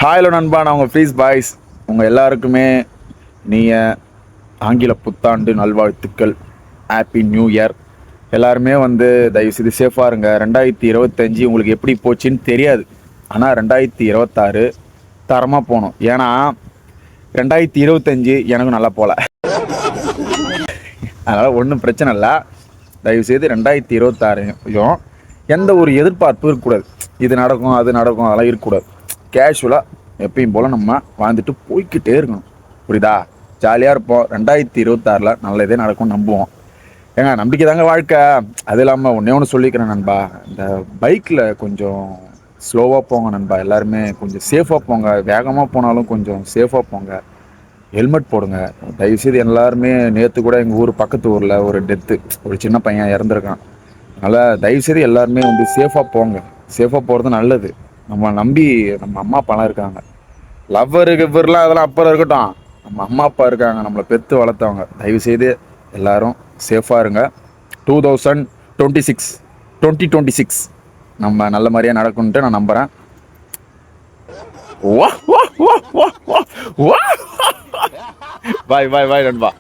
Hello நண்பா, நான் உங்கள் ஃபீஸ் பாய்ஸ். உங்கள் எல்லாருக்குமே நீங்கள் ஆங்கில புத்தாண்டு நல்வாழ்த்துக்கள். Happy new year. எல்லாருமே தயவுசெய்து சேஃபாக இருங்க. 2025 உங்களுக்கு எப்படி போச்சுன்னு தெரியாது, ஆனால் 2026 தரமாக போகணும். ஏன்னா 2025 எனக்கும் நல்லா போகல, அதனால் ஒன்றும் பிரச்சனை இல்லை. தயவுசெய்து 2026 எந்த ஒரு எதிர்பார்ப்பு இருக்கக்கூடாது. இது நடக்கும் அது நடக்கும் அதெல்லாம் இருக்கக்கூடாது. கேஷுவலாக எப்பயும் போல் நம்ம வாழ்ந்துட்டு போய்கிட்டே இருக்கணும். புரியுதா? ஜாலியாக இருப்போம். 2026 நல்லதே நடக்கும் நம்புவோம். ஏங்க, நம்பிக்கை தாங்க வாழ்க்கை. அது இல்லாமல் ஒன்று சொல்லிக்கிறேன் நண்பா, இந்த பைக்கில் கொஞ்சம் ஸ்லோவாக போங்க நண்பா. எல்லாருமே கொஞ்சம் சேஃபாக போங்க. வேகமாக போனாலும் கொஞ்சம் சேஃபாக போங்க. ஹெல்மெட் போடுங்க தயவுசெய்து. எல்லாருமே நேற்று கூட எங்கள் ஊர் பக்கத்து ஊரில் ஒரு டெத்து, ஒரு சின்ன பையன் இறந்துருக்கான். அதனால் தயவுசெய்து எல்லாருமே சேஃபாக போங்க. சேஃபாக போகிறது நல்லது. நம்ம நம்பி நம்ம அம்மா அப்பாலாம் இருக்காங்க. லவ்வரு கிவ்வர்லாம் அதெல்லாம் அப்புறம் இருக்கட்டும். நம்ம அம்மா அப்பா இருக்காங்க, நம்மளை பெற்று வளர்த்தவங்க. தயவுசெய்து எல்லோரும் சேஃபாக இருங்க. 2026 நம்ம நல்ல மாதிரியாக நடக்கும்ன்ட்டு நான் நம்புகிறேன். பாய் பாய் பாய் நண்பா.